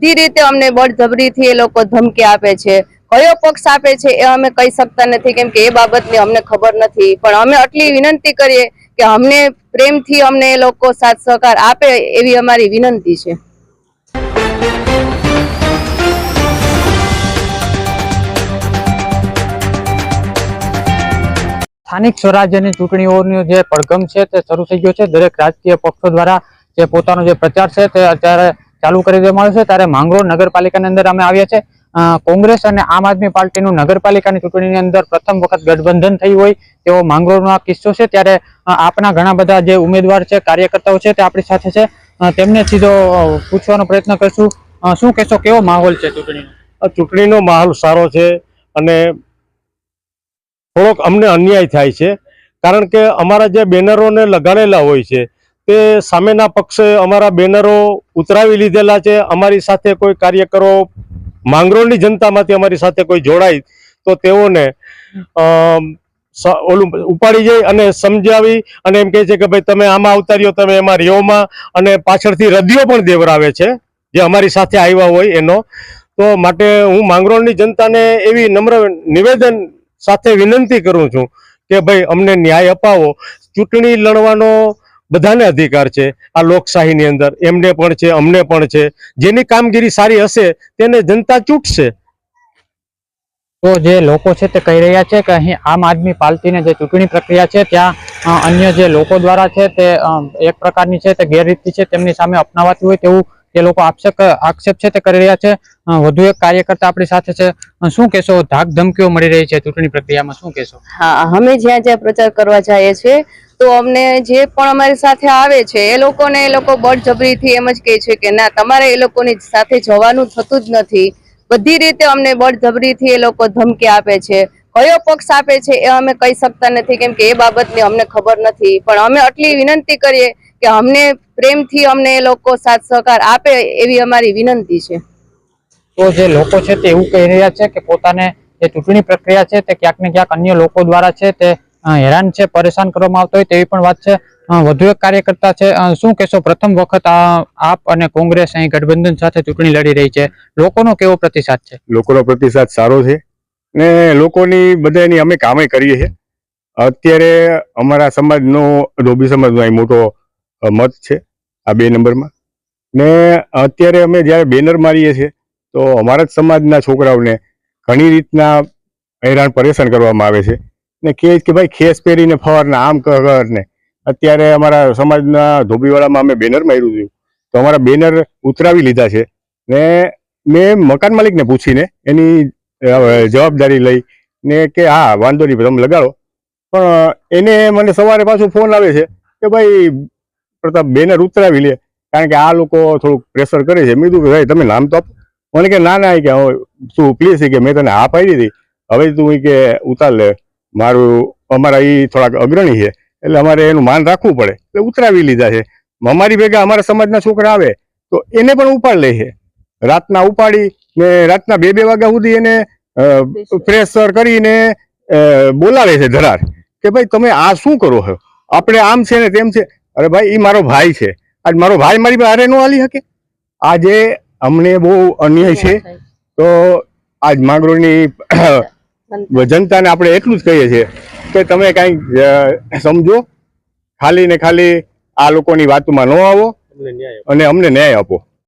બધી રીતે અમને બળજબરીથી એ લોકો ધમકી આપે છે। કયો પક્ષ આપે છે એ અમે કહી શકતા નથી, કેમ કે એ બાબતની અમને ખબર નથી, પણ અમે આટલી વિનંતી કરીએ કે અમને પ્રેમથી અમને એ લોકો સાથ સહકાર આપે એવી અમારી વિનંતી છે। સ્થાનિક સ્વરાજ્યની ચૂંટણીઓનો જે પડઘમ છે તે શરૂ થઈ ગયો છે। દરેક રાજકીય પક્ષો દ્વારા જે પોતાનો જે પ્રચાર છે તે અત્યારે ચાલુ કરી દેવામાં આવ્યો છે। ત્યારે માંગરોળ નગરપાલિકાની અંદર અમે આવ્યા છે। કોંગ્રેસ અને આમ આદમી પાર્ટીનું નગરપાલિકાની ચૂંટણીની અંદર પ્રથમ વખત ગઠબંધન થયું હોય તેવો માંગરોળનો આ કિસ્સો છે। ત્યારે આપના ઘણા બધા જે ઉમેદવાર છે, કાર્યકર્તાઓ છે તે આપણી સાથે છે। તેમને સીધો પૂછવાનો પ્રયત્ન કરશું। શું કહેશો, કેવો માહોલ છે ચૂંટણીનો? ચૂંટણીનો માહોલ સારો છે અને થોડોક અમને અન્યાય થાય છે, કારણ કે અમારા જે બેનરોને લગાડેલા હોય છે તે સામેના પક્ષે અમારા બેનરો ઉતરાવી લીધેલા છે। અમારી સાથે કોઈ કાર્યકરો માંગરોળની જનતામાંથી અમારી સાથે કોઈ જોડાય તો તેઓને ઓલું ઉપાડી જાય અને સમજાવી અને એમ કહે છે કે ભાઈ તમે આમાં અવતાર્યો, તમે એમાં રહ્યોમાં, અને પાછળથી રદિયો પણ દેવરાવે છે જે અમારી સાથે આવ્યા હોય એનો। તો માટે હું માંગરોળની જનતાને એવી નમ્ર નિવેદન સાથે વિનંતી કરું છું કે ભાઈ અમને ન્યાય અપાવો। ચૂંટણી લડવાનો બધાને અધિકાર છે આ લોકશાહીની અંદર, એમને પણ છે, અમને પણ છે। જેની કામગીરી સારી હશે તેને જનતા ચૂંટશે। તો જે લોકો છે તે કહી રહ્યા છે કે અહીં આમ આદમી પાર્ટીની જે ચૂંટણી પ્રક્રિયા છે ત્યાં અન્ય જે લોકો દ્વારા છે તે એક પ્રકારની છે તે ગેરરીતિ છે તેમની સામે અપનાવાતી હોય તેવું જે લોકો આક્ષેપ છે તે કરી રહ્યા છે। વધુ એક કાર્યકર્તા આપણી સાથે છે। શું કહેશો, ધાક ધમકીઓ મળી રહી છે ચૂંટણી પ્રક્રિયામાં, શું કહેશો? હા, અમે જ્યાં જ્યાં પ્રચાર કરવા જઈએ છીએ તો અમને જે પણ અમારી સાથે આવે છે એ લોકો બળજબરીથી એમ જ કહે છે કે ના, તમારે એ લોકોની સાથે જવાનું થતું જ નથી। બધી રીતે અમને બળજબરીથી એ લોકો ધમકી આપે છે। કયો પક્ષ આપે છે એ અમે કહી શકતા નથી, કેમ કે એ બાબતની અમને ખબર નથી, પણ અમે આટલી વિનંતી કરીએ કે અમને પ્રેમથી અમને એ લોકો સાથ સહકાર આપે એવી અમારી વિનંતી છે। તો જે લોકો છે તે એવું કહી રહ્યા છે કે પોતાને જે ચૂંટણી પ્રક્રિયા છે તે ક્યાંક ને ક્યાંક અન્ય લોકો દ્વારા છે તે હેરાન છે, પરેશાન કરવામાં આવતો હોય તેવી પણ વાત છે। વધુ એક કાર્યકર્તા છે। શું કહેશો, પ્રથમ વખત આપ અને કોંગ્રેસ અહીં ગઠબંધન સાથે ચૂંટણી લડી રહી છે, લોકોનો કેવો પ્રતિસાદ છે? લોકોનો પ્રતિસાદ સારો છે ને લોકોની બધાની અમે કામે કરીએ છીએ। અત્યારે અમારા સમાજનો, ધોબી સમાજનો અહીં મોટો મત છે આ 2 નંબરમાં, ને અત્યારે અમે જ્યારે બેનર મારીએ છીએ તો અમારા જ સમાજના છોકરાઓને ઘણી રીતના હેરાન પરેશાન કરવામાં આવે છે ને કહે કે ભાઈ ખેસ પહેરીને ફરને આમ કર ને। અત્યારે અમારા સમાજના ધોબીવાળામાં અમે બેનર માર્યું હતું તો અમારા બેનર ઉતરાવી લીધા છે ને મેં મકાન માલિકને પૂછીને એની જવાબદારી લઈ ને કે હા વાંધો નહીં તમે લગાડો, પણ એને મને સવારે પાછું ફોન આવે છે કે ભાઈ પ્રતાપ બેનર ઉતરાવી લે, કારણ કે આ લોકો થોડુંક પ્રેશર કરે છે। મેં કીધું કે ભાઈ તમે નામ તો આપો। મને કે ના ના, કે તું પ્લીઝ કે મેં તને હા પાડી હતી, હવે તું કે ઉતાર લે, અમારા એ થોડાક અગ્રણી છે એટલે અમારે એનું માન રાખવું પડે એટલે ઉતરાવી લીધા છે। અમારી ભેગા અમારા સમાજના છોકરા આવે તો એને પણ ઉપાડ લે છે। રાતના ઉપાડી ને રાતના 2-2 વાગ્યા સુધી એને પ્રેશર કરીને બોલાવે છે ધરાર કે ભાઈ તમે આ શું કરો છો, આપણે આમ છે ને તેમ છે। અરે ભાઈ, એ મારો ભાઈ છે, આજ મારો ભાઈ મારી હારે ન હાલી શકે? આજે અમને બહુ અન્યાય છે। તો આજ માંગરોળની જનતાને આપણે એટલું જ કહીએ છીએ કે તમે કાંઈ સમજો, ખાલી ને ખાલી આ લોકોની વાતમાં ન આવો અને અમને ન્યાય આપો।